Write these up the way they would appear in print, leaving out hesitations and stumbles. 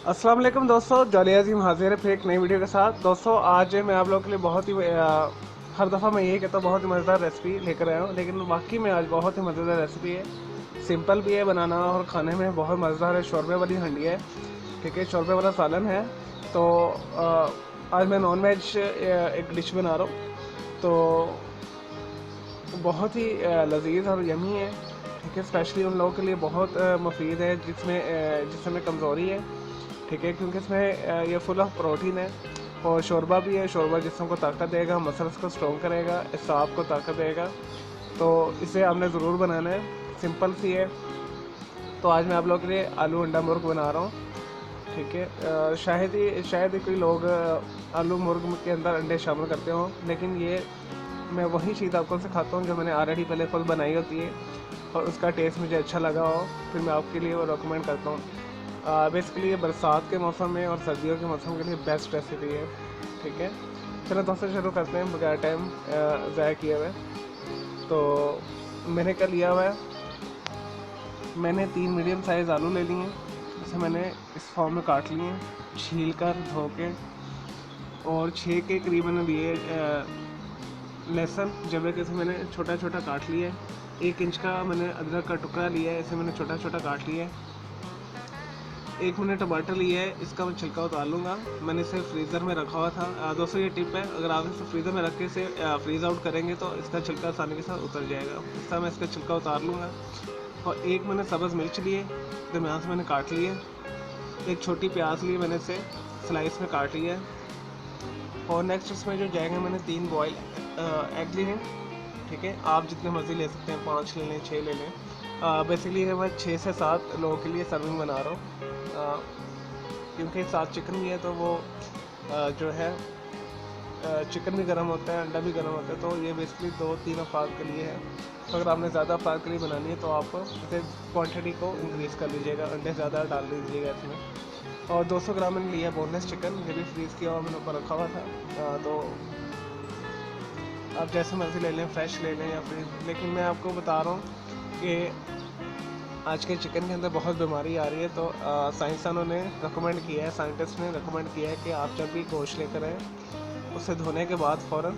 अस्सलाम वालेकुम दोस्तों, जॉली अजीम हाजिर है फिर एक नई वीडियो के साथ। दोस्तों आज मैं आप लोगों के लिए बहुत ही हर दफ़ा मैं यही कहता हूँ बहुत ही मज़ेदार रेसिपी लेकर आया हूँ, लेकिन वाकई में आज बहुत ही मज़ेदार रेसिपी है। सिंपल भी है बनाना और खाने में बहुत मज़ेदार है। शोरबे वाली हंडी है, ठीक है, शोरबे वाला सालन है। तो आज मैं नॉन वेज एक डिश बना रहा हूँ, तो बहुत ही लजीज और यमी है, ठीक है। स्पेशली उन लोगों के लिए बहुत मुफीद है जिसमें कमज़ोरी है, ठीक है, क्योंकि इसमें ये फुल ऑफ प्रोटीन है। और शोरबा भी है, शोरबा जिस्म को ताकत देगा, मसल्स को स्ट्रॉन्ग करेगा, एसाब को ताकत देगा। तो इसे आपने ज़रूर बनाना है, सिंपल सी है। तो आज मैं आप लोगों के लिए आलू अंडा मुर्ग बना रहा हूँ, ठीक है। शायद ही कोई लोग आलू मुर्ग के अंदर अंडे शामिल करते हों, लेकिन ये मैं वही चीज़ आपको सिखाता हूँ जो मैंने ऑलरेडी पहले खुद बनाई होती है और उसका टेस्ट मुझे अच्छा लगा हो, फिर मैं आपके लिए वो रिकमेंड करता हूँ। बेसिकली ये बरसात के मौसम में और सर्दियों के मौसम के लिए बेस्ट रेसिपी है, ठीक है। चलो दोस्तों शुरू करते हैं बगैर टाइम ज़ाया किए हुए। तो मैंने क्या लिया हुआ है, मैंने 3 मीडियम साइज़ आलू ले लिए हैं। इसे मैंने इस फॉर्म में काट लिए हैं, छील कर धो के। और 6 के करीब मैंने लिए लहसुन जब के, इसे मैंने छोटा छोटा काट लिया है। 1 इंच का मैंने अदरक का टुकड़ा लिया है, इसे मैंने छोटा छोटा काट लिया है। 1 मैंने टमाटर लिया है, इसका मैं छिलका उतार लूँगा। मैंने इसे फ्रीज़र में रखा हुआ था। दोस्तों ये टिप है, अगर आप इसे फ्रीज़र में रख के इसे फ्रीज़ आउट करेंगे तो इसका छिलका आसानी के साथ उतर जाएगा। इस तरह मैं इसका छिलका उतार लूँगा। और 1 मैंने सब्ज़ मिर्च लिए, दरमियान से मैंने काट लिए। 1 छोटी प्याज ली, मैंने इसे स्लाइस में काट लिया है। और नेक्स्ट इसमें जो जाएंगे, मैंने 3 बॉयल एग लिए हैं, ठीक है। आप जितने मर्ज़ी ले सकते हैं, 5 ले लें, 6 ले लें। बेसिकली मैं 6 से 7 लोगों के लिए सर्विंग बना रहा हूँ, क्योंकि साथ चिकन भी है, तो वो जो है चिकन भी गर्म होता है, अंडा भी गर्म होता है, तो ये बेसिकली 2-3 अफराद के लिए है। तो अगर आपने ज़्यादा अफराद के लिए बनानी है तो आप इसे क्वांटिटी को इंक्रीज़ कर लीजिएगा, अंडे ज़्यादा डाल दीजिएगा इसमें। और 200 ग्राम मैंने लिया बोनलेस चिकन, ये भी फ्रीज़ किया हुआ मैंने ऊपर रखा हुआ था। तो आप जैसे मर्ज़ी ले लें, फ्रेश ले लें या फ्रीज, लेकिन मैं आपको बता रहा हूँ कि आज के चिकन के अंदर बहुत बीमारी आ रही है। तो साइंसदानों ने रिकमेंड किया है, साइंटिस्ट ने रिकमेंड किया है कि आप जब भी गोश्त लेकर आएँ, उसे धोने के बाद फ़ौरन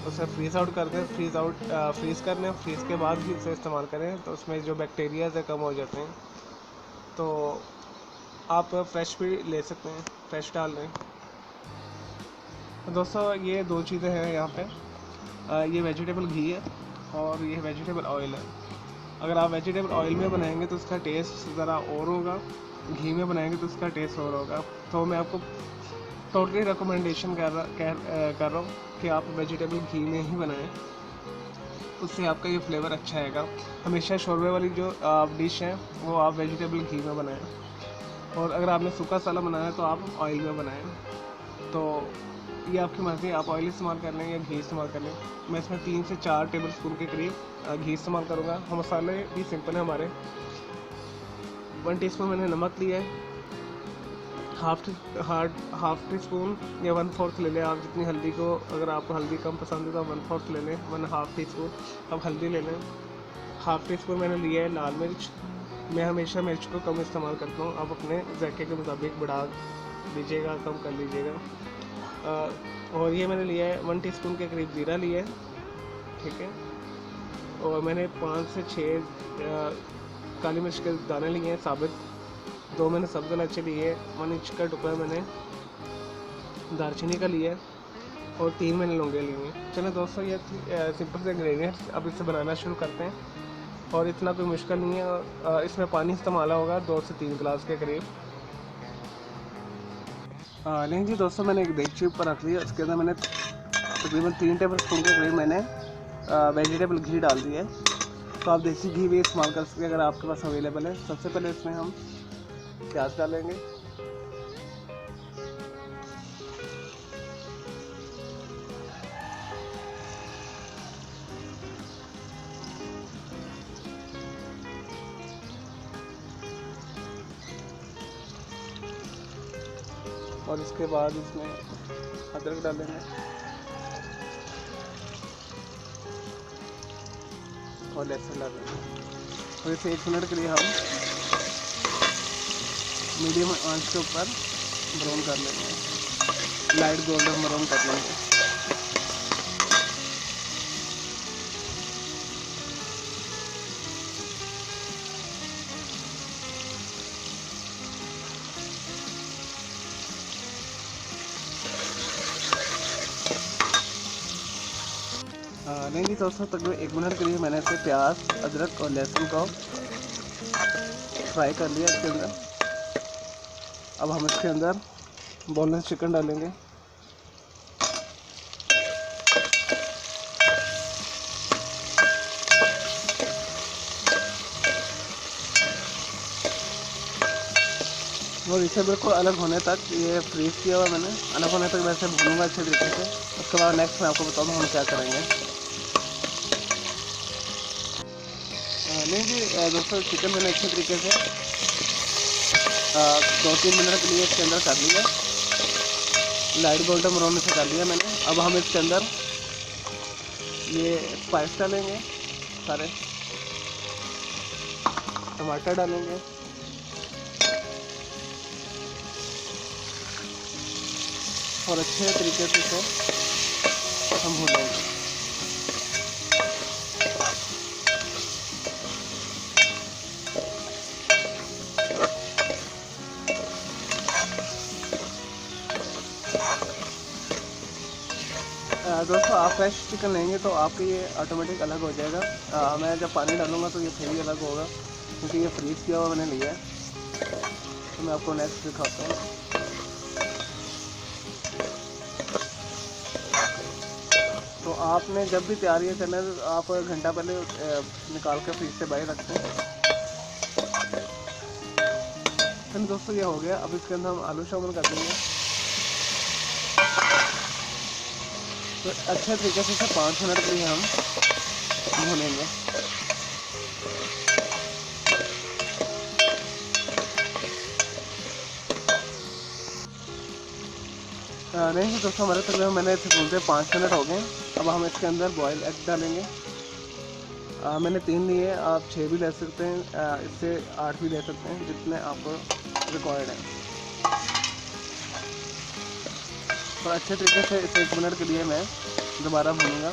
उसे फ्रीज़ आउट कर दें, फ्रीज़ कर लें, फ्रीज़ के बाद ही उसे इस्तेमाल करें, तो उसमें जो बैक्टीरियाज़ है कम हो जाते हैं। तो आप फ्रेश भी ले सकते हैं, फ्रेश डाल लें। तो दोस्तों ये 2 चीज़ें हैं यहाँ पे, ये वेजिटेबल घी है और ये वेजिटेबल ऑयल है। अगर आप वेजिटेबल ऑयल में बनाएंगे तो उसका टेस्ट ज़रा और होगा, घी में बनाएंगे तो उसका टेस्ट और होगा। तो मैं आपको टोटली रिकमेंडेशन कर रहा हूँ कि आप वेजिटेबल घी में ही बनाएं, उससे आपका ये फ्लेवर अच्छा आएगा। हमेशा शोरबे वाली जो डिश है वो आप वेजिटेबल घी में बनाएं, और अगर आपने सूखा साला बनाना है तो आप ऑयल में बनाएं। तो ये आपकी मर्ज़ी, आप ऑयल इस्तेमाल कर लें या घी इस्तेमाल कर लें। मैं इसमें 3 से 4 टेबल स्पून के करीब घी इस्तेमाल करूँगा। हम मसाले भी सिंपल हैं हमारे। 1 टीस्पून मैंने नमक लिया है, हाफ टी स्पून या 1/4 ले लें आप, जितनी हल्दी को, अगर आपको हल्दी कम पसंद है तो 1/4 ले लें, 1/2 टी स्पून आप हल्दी ले लें। हाफ टी स्पून मैंने लिया है लाल मिर्च। मैं हमेशा मिर्च को कम इस्तेमाल करता हूँ, आप अपने जायके के मुताबिक बढ़ा लीजिएगा, कम कर लीजिएगा। और ये मैंने लिया है 1 टीस्पून के करीब ज़ीरा लिया है, ठीक है। और मैंने 5 से 6 काली मिर्च के दाने लिए हैं साबित। 2 मैंने सब्ज़ इलायची लिए है, 1 इंच का टुकड़ा मैंने दालचीनी का लिया है, और 3 मैंने लौंगे लिए हैं। चलो दोस्तों ये सिंपल से इंग्रेडिएंट्स, अब इसे बनाना शुरू करते हैं। और इतना कोई मुश्किल नहीं है। इसमें पानी इस्तेमाल होगा 2 से 3 गिलास के करीब। नहीं जी दोस्तों, मैंने एक देगची ऊपर रख लिया, उसके अंदर मैंने तकरीबन 3 टेबल स्पून के करीब मैंने वेजिटेबल घी डाल दिया है। तो आप देसी घी भी इस्तेमाल कर सकते हैं अगर आपके पास अवेलेबल है। सबसे पहले इसमें हम प्याज डालेंगे, और इसके बाद इसमें अदरक डालेंगे और लहसुन डालेंगे। और इसे 1 मिनट के लिए हम मीडियम आंच के ऊपर ब्राउन कर लेंगे, लाइट गोल्डन ब्राउन कर लेंगे। नहीं जी दोस्तों, तकरीबन 1 मिनट के लिए मैंने इसे प्याज, अदरक और लहसुन को फ्राई कर लिया इसके अंदर। अब हम इसके अंदर बोनलेस चिकन डालेंगे। और इसे बिल्कुल अलग होने तक, ये फ्रीज किया हुआ मैंने, अलग होने तक वैसे भूनूंगा अच्छे तरीके से। उसके बाद नेक्स्ट मैं आपको बताऊँ हम क्या करेंगे। नहीं जी दोस्तों, चिकन मैंने अच्छे तरीके से 2-3 मिनट के लिए इसके अंदर कर लिया, लाइट गोल्डन ब्राउन से कर लिया मैंने। अब हम इसके अंदर ये स्पाइस डालेंगे, सारे टमाटर डालेंगे और अच्छे तरीके से इसे हम भूनेंगे। दोस्तों, आप फ्रेश चिकन लेंगे तो आपके ये ऑटोमेटिक अलग हो जाएगा। मैं जब पानी डालूंगा तो ये फिर भी अलग होगा, क्योंकि ये फ्रीज़ किया हुआ मैंने लिया है। तो मैं आपको नेक्स्ट दिखाता हूँ। तो आपने जब भी तैयारी करना है तो आप घंटा पहले निकाल कर फ्रीज से बाहर रखते हैं। फिर दोस्तों ये हो गया। अब इसके अंदर हम आलू शामिल कर देंगे। तो अच्छे तरीके से इसे 5 मिनट के लिए हम भूनेंगे। नहीं दोस्तों, हमारे तकरीबन मैंने इसे भूनते 5 मिनट हो गए। अब हम इसके अंदर बॉयल एग डालेंगे। मैंने 3 लिए, आप 6 भी ले सकते हैं, इससे 8 भी ले सकते हैं, जितने आपको रिक्वायर्ड है। और अच्छे तरीके से इसे 1 मिनट के लिए मैं दोबारा भूनूंगा।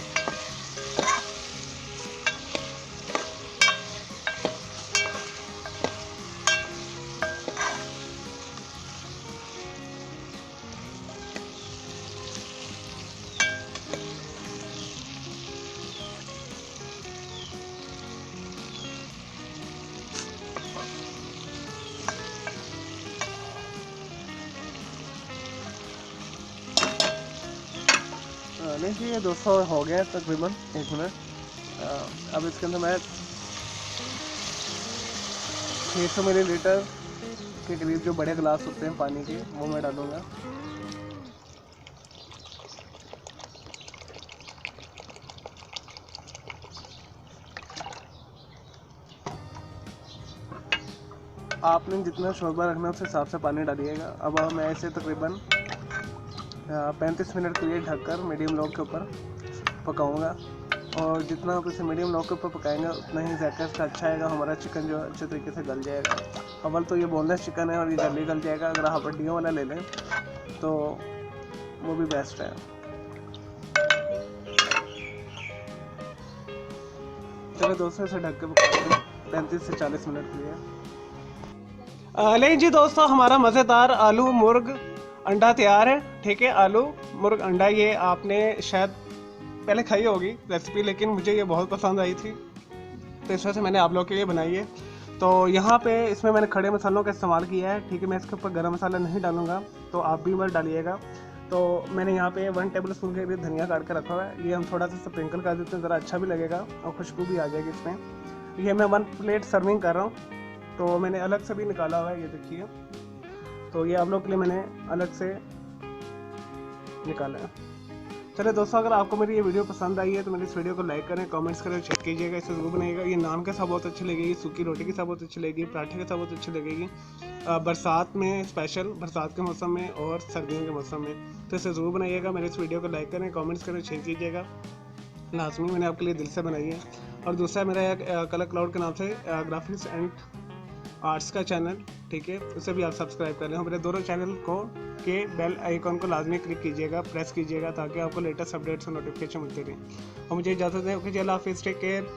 नहीं जी, ये 200 हो गया तकरीबन 1 मिनट। अब इसके अंदर मैं 600 मिलीलीटर के करीब जो बड़े गिलास होते हैं पानी के, वो मैं डालूँगा। आपने जितना शोरबा रखना है उस हिसाब से पानी डालिएगा। अब मैं इसे तकरीबन 35 मिनट के लिए ढककर मीडियम लो के ऊपर पकाऊंगा। और जितना आप इसे मीडियम लो के ऊपर पकाएंगे उतना ही जायका इसका अच्छा आएगा। हमारा चिकन जो अच्छे तरीके से गल जाएगा। अव्वल तो ये बोनलेस चिकन है और ये जल्दी गल जाएगा। अगर आप हड्डियों वाला ले लें तो वो भी बेस्ट है। चलो दोस्तों, इसे ढक के पकाते हैं 35 से 40 मिनट के लिए। नहीं जी दोस्तों, हमारा मज़ेदार आलू मुर्ग अंडा तैयार है। ठीक है, आलू मुर्ग अंडा, ये आपने शायद पहले खाई होगी रेसिपी, लेकिन मुझे ये बहुत पसंद आई थी, तो इस वजह से मैंने आप लोगों के लिए बनाई है। तो यहाँ पे इसमें मैंने खड़े मसालों का इस्तेमाल किया है। ठीक है, मैं इसके ऊपर गरम मसाला नहीं डालूंगा, तो आप भी मत डालिएगा। तो मैंने यहाँ पे 1 टेबल स्पून के लिए धनिया काट कर रखा हुआ है। ये हम थोड़ा सा स्प्रिंकल कर देते हैं, ज़रा अच्छा भी लगेगा और खुशबू भी आ जाएगी इसमें। ये मैं 1 प्लेट सर्विंग कर रहा हूँ, तो मैंने अलग से भी निकाला हुआ है, ये देखिए। तो ये आप लोग के लिए मैंने अलग से निकाला है। चलिए दोस्तों, अगर आपको मेरी ये वीडियो पसंद आई है तो मेरी इस वीडियो को लाइक करें, कमेंट्स करें, शेयर कीजिएगा। इसे ज़रूर बनाइएगा। ये नान के साथ बहुत अच्छी लगेगी, सूखी रोटी के साथ बहुत अच्छी लगेगी, पराठे के साथ बहुत अच्छी लगेगी, बरसात में, स्पेशल बरसात के मौसम में और सर्दियों के मौसम में। तो इसे ज़रूर बनाइएगा। मेरे इस वीडियो को लाइक करें, कमेंट्स करें, शेयर कीजिएगा। लाजमी मैंने आपके लिए दिल से बनाई है। और दूसरा मेरा एक कलर क्लाउड के नाम से ग्राफिक्स एंड आर्ट्स का चैनल ठीक है, उसे भी आप सब्सक्राइब कर लें। और मेरे दोनों चैनल को के बेल आइकॉन को लाजमी क्लिक कीजिएगा, प्रेस कीजिएगा, ताकि आपको लेटेस्ट अपडेट्स और नोटिफिकेशन मिलते रहें। और मुझे इजाज़त दें। ओके, अल्लाह हाफिज़, टेक केयर।